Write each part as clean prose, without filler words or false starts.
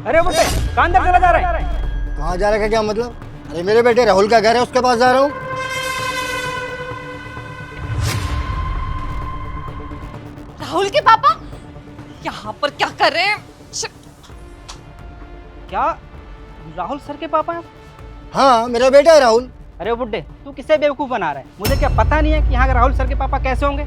अरे बेटे कहाँ अंदर चला जा रहा है? कहाँ जा रहा है क्या मतलब? अरे मेरे बेटे राहुल का घर है, उसके पास जा रहा हूँ। राहुल के पापा यहाँ पर क्या कर रहे हैं? क्या राहुल सर के पापा हैं? हाँ मेरा बेटा है राहुल। अरे बुड्ढे तू किसे बेवकूफ़ बना रहा है? मुझे क्या पता नहीं है कि यहाँ के राहुल सर के पापा कैसे होंगे?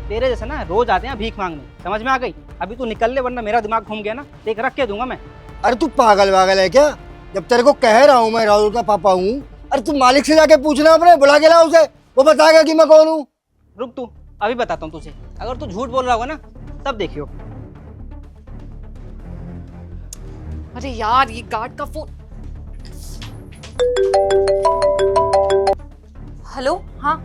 तेरे जैसे ना रोज आते हैं भीख मांगने, समझ में आ गई? अभी तू निकल ले वरना मेरा दिमाग घूम गया ना, देख रख के दूंगा मैं। अरे तू पागल वागल है क्या? जब तेरे को कह रहा हूँ मैं राहुल का पापा हूँ। अरे तू मालिक से जाके पूछना, अपने बुला के ला उसे, वो बताएगा कि मैं कौन हूँ। रुक तू, अभी बताता हूँ तुझे। अगर तू झूठ बोल रहा होगा ना तब देखियो। अरे यार ये गार्ड का फोन। हेलो, हाँ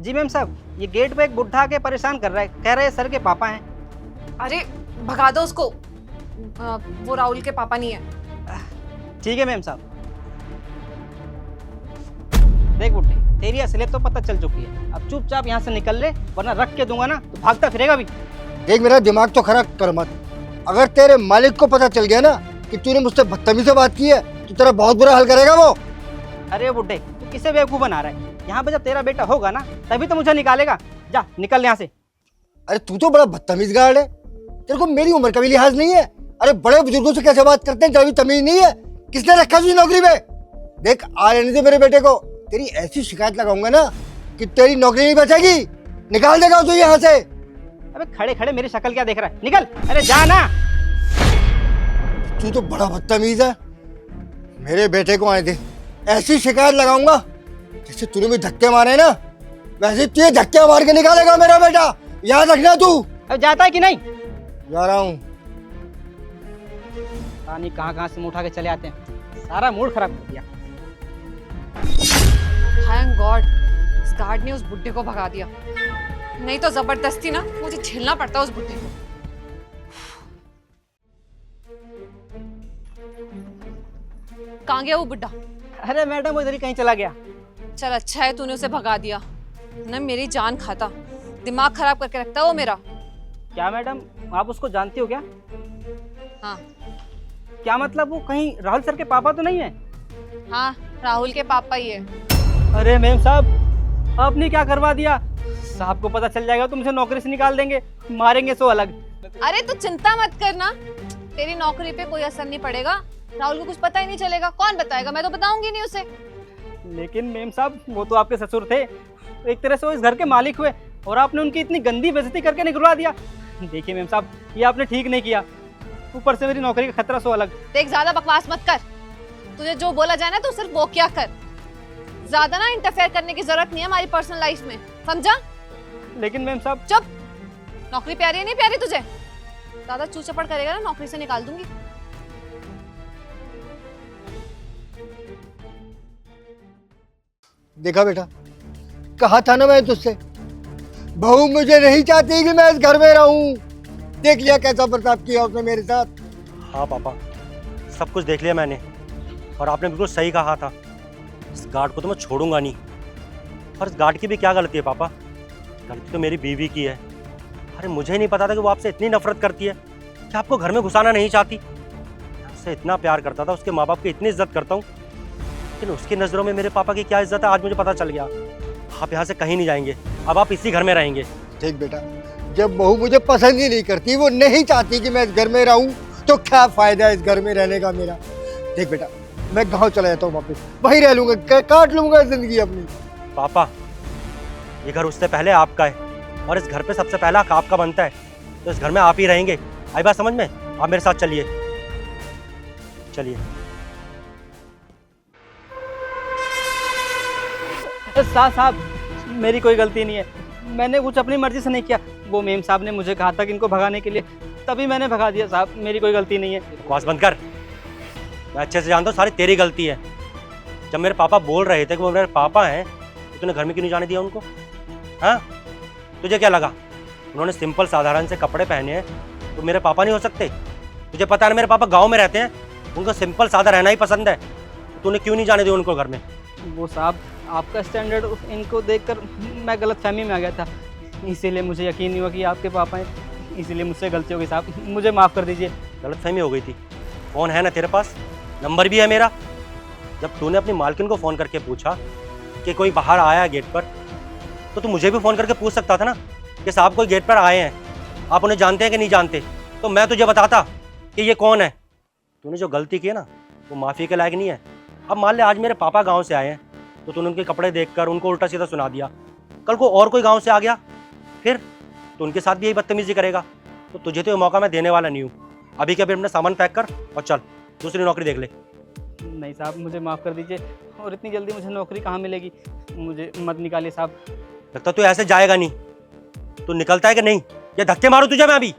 जी मैम साहब, ये गेट पे एक बुढ़ा के परेशान कर रहा है, कह रहे हैं सर के पापा हैं। अरे भगा दो उसको, वो राहुल के पापा नहीं है। ठीक है मैम साहब। देख बुड्ढे, तेरी असलियत तो पता चल चुकी है, अब चुपचाप यहाँ से निकल ले वरना रख के दूंगा ना तो भागता फिरेगा भी। देख मेरा दिमाग तो खराब कर मत। अगर तेरे मालिक को पता चल गया ना कि तूने मुझसे बदतमीजी से बात की है तो तेरा बहुत बुरा हाल करेगा वो। अरे बुड्ढे तू किसे बेवकूफ़ बना रहा है? यहाँ पे जब तेरा बेटा होगा ना तभी तो मुझे निकालेगा। जा निकल यहाँ से। अरे तू तो बड़ा बदतमीज गार्ड है, तेरे को मेरी उम्र का भी लिहाज नहीं है। अरे बड़े बुजुर्गों से कैसे बात करते हैं जब भी तमीज नहीं है। किसने रखा तुझे नौकरी में? देख आ लेने दे मेरे बेटे को, तेरी ऐसी शिकायत लगाऊंगा ना कि तेरी नौकरी नहीं बचेगी। निकाल देगा तू यहाँ से। अबे खड़े खड़े मेरी शक्ल क्या देख रहा है? निकल, अरे जा ना। तू तो बड़ा बदतमीज है। मेरे बेटे को आए दे, ऐसी शिकायत लगाऊंगा जैसे तूने भी धक्के मारे ना वैसे तुझे धक्के मार के निकालेगा मेरा बेटा, याद रखना तू। अब जाता है कि नहीं? जा रहा हूँ। पानी कहाँ से मुंह उठा के चले आते हैं, सारा मूड खराब कर दिया। थैंक गॉड इस गार्ड ने उस बुड्ढे को भगा दिया, नहीं तो जबरदस्ती ना मुझे झेलना पड़ता उस बुड्ढे को। कहाँ गया वो बुड्ढा? अरे मैडम वो इधर ही कहीं चला गया। चल अच्छा है तूने उसे भगा दिया, ना मेरी जान खाता, दिमाग खराब करके रखता है वो मेरा। क्या मैडम आप उसको जानती हो क्या? हाँ क्या मतलब वो कहीं राहुल सर के पापा तो नहीं है? हाँ राहुल के पापा ही है। अरे मैम साहब आपने क्या करवा दिया? साहब को पता चल जाएगा तो मुझे नौकरी से निकाल देंगे, मारेंगे सो अलग। अरे तू चिंता मत करना, तेरी नौकरी पे कोई असर नहीं पड़ेगा, राहुल को कुछ पता ही नहीं चलेगा। कौन बताएगा? मैं तो बताऊंगी नहीं उसे। लेकिन मैम साहब वो तो आपके ससुर थे, एक तरह से वो इस घर के मालिक हुए और आपने उनकी इतनी गंदी बेइज्जती करके निकलवा दिया। देखिए मैम साहब ये आपने ठीक नहीं किया, ऊपर से मेरी नौकरी का खतरा सो अलग। देख ज्यादा बकवास मत कर, तुझे जो बोला जाए ना तू सिर्फ वो क्या कर, ज्यादा ना इंटरफेयर करने की जरूरत नहीं है हमारी पर्सनल लाइफ में, समझा? लेकिन मैम साहब चुप, नौकरी प्यारी है नहीं प्यारी तुझे? ज्यादा चूचपड़ करेगा ना नौकरी से निकाल दूंगी। देखा बेटा, कहा था ना मैं तुझसे, बहू मुझे नहीं चाहती कि मैं इस घर में रहूं। देख लिया कैसा बर्ताव किया उसने मेरे साथ। हाँ पापा सब कुछ देख लिया मैंने, और आपने बिल्कुल सही कहा था। इस गार्ड को तो मैं छोड़ूंगा नहीं। और इस गार्ड की भी क्या गलती है पापा? गलती तो मेरी बीवी की है। अरे मुझे ही नहीं पता था कि वो आपसे इतनी नफरत करती है कि आपको घर में घुसाना नहीं चाहती। मैं उससे इतना प्यार करता था, उसके माँ बाप की इतनी इज्जत करता हूँ, लेकिन उसकी नज़रों में मेरे पापा की क्या इज्जत है आज मुझे पता चल गया। आप यहाँ से कहीं नहीं जाएंगे, अब आप इसी घर में रहेंगे। देख बेटा, जब बहू मुझे पसंद ही नहीं करती, वो नहीं चाहती कि मैं इस घर में रहूं, तो क्या फायदा है इस घर में रहने का मेरा। देख बेटा, मैं गांव चला जाता हूँ वापस, वहीं रह लूंगा, काट लूंगा जिंदगी अपनी। पापा ये घर उससे पहले आपका है और इस घर पे सबसे पहला हक आपका बनता है, तो इस घर में आप ही रहेंगे। आई बात समझ में? आप मेरे साथ चलिए चलिए। साहब मेरी कोई गलती नहीं है, मैंने कुछ अपनी मर्जी से नहीं किया। वो मेम साहब ने मुझे कहा था कि इनको भगाने के लिए, तभी मैंने भगा दिया साहब, मेरी कोई गलती नहीं है। बकवास बंद कर, मैं अच्छे से जानता हूँ सारी तेरी गलती है। जब मेरे पापा बोल रहे थे कि वो मेरे पापा हैं तो तूने घर में क्यों नहीं जाने दिया उनको? हाँ तुझे क्या लगा उन्होंने सिंपल साधारण से कपड़े पहने हैं तो मेरे पापा नहीं हो सकते? तुझे पता है ना मेरे पापा गाँव में रहते हैं, उनको सिंपल सादा रहना ही पसंद है, तो तूने क्यों नहीं जाने दिया उनको घर में? वो साहब आपका स्टैंडर्ड इनको देखकर मैं गलत फहमी में आ गया था, इसीलिए मुझे यकीन नहीं हुआ कि आपके पापा हैं, इसीलिए मुझसे गलती हो गई साहब, मुझे माफ़ कर दीजिए। गलतफहमी हो गई थी? फ़ोन है ना तेरे पास, नंबर भी है मेरा। जब तूने अपनी मालकिन को फ़ोन करके पूछा कि कोई बाहर आया है गेट पर, तो तू मुझे भी फ़ोन करके पूछ सकता था ना कि साहब कोई गेट पर आए हैं, आप उन्हें जानते हैं कि नहीं जानते, तो मैं तुझे बताता कि ये कौन है। तूने जो गलती की है ना, वो माफ़ी के लायक नहीं है। अब मान ले आज मेरे पापा गाँव से आए हैं, तो तूने उनके कपड़े देखकर उनको उल्टा सीधा सुना दिया। कल को और कोई गाँव से आ गया, फिर तो उनके साथ भी यही बदतमीजी करेगा। तो तुझे तो ये मौका मैं देने वाला नहीं हूँ। अभी के अभी अपना सामान पैक कर और चल, दूसरी नौकरी देख ले। नहीं साहब, मुझे माफ़ कर दीजिए, और इतनी जल्दी मुझे नौकरी कहाँ मिलेगी। मुझे मत निकालिए साहब। लगता तू ऐसे जाएगा नहीं। तू निकलता है कि नहीं, ये धक्के मारूं तुझे मैं अभी।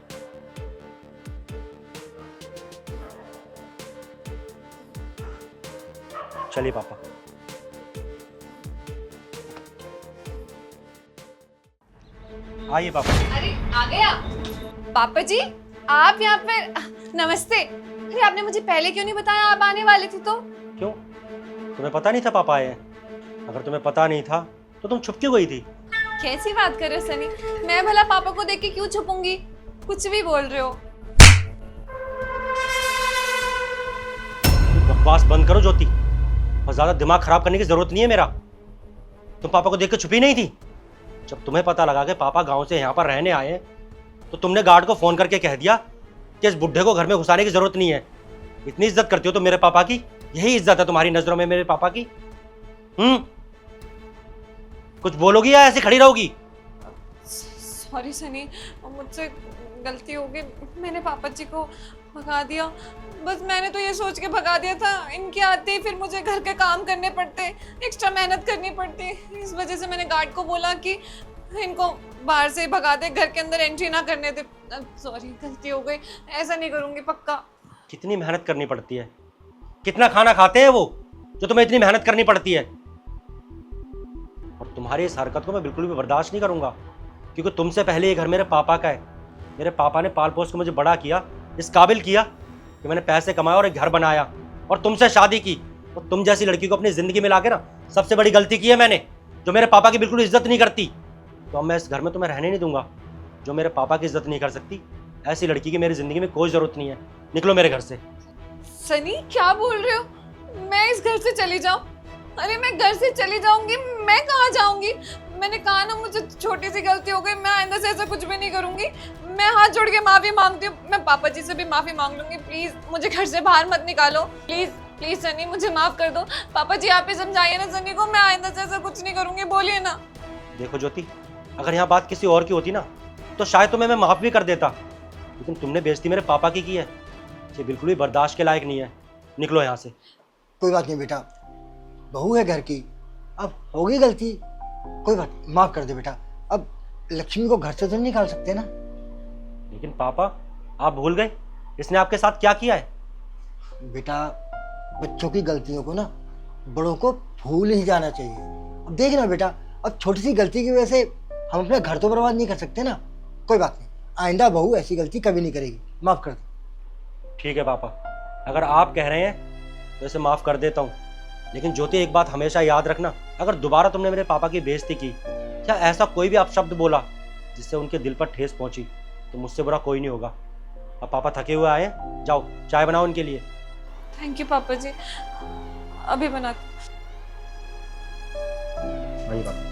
चलिए पापा। आइए पापा। अरे आ गया पापा जी, आप यहाँ पे। नमस्ते। अरे आपने मुझे पहले क्यों नहीं बताया आप आने वाले थे? तो क्यों, तुम्हें पता नहीं था पापा आए हैं? अगर तुम्हें पता नहीं था तो तुम छुप क्यों गई थी? कैसी बात कर रहे हो सनी, मैं भला पापा को देख के क्यों छुपूंगी? कुछ भी बोल रहे हो। बकवास बंद करो ज्योति, और ज्यादा दिमाग खराब करने की जरूरत नहीं है मेरा। तुम पापा को देख के छुपी नहीं थी। जब तुम्हें पता लगा कि पापा गांव से यहाँ पर रहने आए हैं, तो तुमने गार्ड को फोन करके कह दिया कि इस बुढ़े को घर में घुसाने की जरूरत नहीं है। इतनी इज्जत करती हो तो मेरे पापा की, यही इज्जत है तुम्हारी नजरों में मेरे पापा की? कुछ बोलोगी या ऐसे खड़ी रहोगी? सॉरी सनी, मुझसे गलती हो गई। मैंने पापा जी को भगा दिया। बस मैंने तो ये सोच के भगा दिया था, इनके आते ही फिर मुझे घर के काम करने पड़ते, एक्स्ट्रा मेहनत करनी पड़ती। इस वजह से मैंने गार्ड को बोला कि इनको बाहर से ही भगा दे, घर के अंदर एंट्री ना करने दे। सॉरी, गलती हो गई, ऐसा नहीं करूँगी पक्का। कितनी मेहनत करनी पड़ती है, कितना खाना खाते हैं वो जो तुम्हें इतनी मेहनत करनी पड़ती है। और तुम्हारी इस हरकत को मैं बिल्कुल भी बर्दाश्त नहीं करूंगा, क्योंकि तुमसे पहले ये घर मेरे पापा का है। मेरे पापा ने पाल पोस के मुझे बड़ा किया, इस काबिल किया कि मैंने पैसे कमाए और एक घर बनाया और तुमसे शादी की। और तुम जैसी लड़की को अपनी जिंदगी में लाके ना सबसे बड़ी गलती की है मैंने, जो मेरे पापा की बिल्कुल इज्जत नहीं करती। तो अब मैं इस घर में तुम्हें रहने नहीं दूंगा। जो मेरे पापा की इज्जत नहीं कर सकती, ऐसी लड़की की मेरी जिंदगी में कोई जरूरत नहीं है। निकलो मेरे घर से। सनी क्या बोल रहे हो? मैं इस घर से चली जाऊं? अरे मैं घर से चली जाऊंगी? मैं कहाँ जाऊंगी? मैंने कहा ना मुझे छोटी सी गलती हो गई, मैं आइंदा से ऐसा कुछ भी नहीं करूंगी। मैं हाथ जोड़ के माफी मांगती हूँ, मैं पापा जी से भी माफी मांग लूंगी। प्लीज मुझे घर से बाहर मत निकालो, प्लीज प्लीज सनी मुझे माफ कर दो। पापा जी आप ही समझाइए ना सनी को, मैं आइंदा से ऐसा कुछ नहीं करूंगी, बोलिए ना। देखो ज्योति, अगर यहाँ बात किसी और की होती ना तो शायद तुम्हें मैं माफ भी कर देता, लेकिन तुमने बेइज्जती मेरे पापा की है। ये बिल्कुल भी बर्दाश्त के लायक नहीं है। निकलो यहाँ से। कोई बात नहीं बेटा, बहू है घर की, अब होगी गलती, कोई बात नहीं, माफ कर दे बेटा। अब लक्ष्मी को घर से तो नहीं निकाल सकते ना। लेकिन पापा, आप भूल गए इसने आपके साथ क्या किया है? बेटा बच्चों की गलतियों को ना बड़ों को भूल ही जाना चाहिए। अब देखना बेटा, अब छोटी सी गलती की वजह से हम अपना घर तो बर्बाद नहीं कर सकते ना। कोई बात नहीं, आइंदा बहू ऐसी गलती कभी नहीं करेगी, माफ कर दो। ठीक है पापा, अगर आप कह रहे हैं तो इसे माफ कर देता हूँ, लेकिन ज्योति एक बात हमेशा याद रखना, अगर दोबारा तुमने मेरे पापा की बेइज्जती की या ऐसा कोई भी अपशब्द बोला जिससे उनके दिल पर ठेस पहुंची, तो मुझसे बुरा कोई नहीं होगा। अब पापा थके हुए आए, जाओ चाय बनाओ उनके लिए। थैंक यू पापा जी, अभी बनाती। वही बात।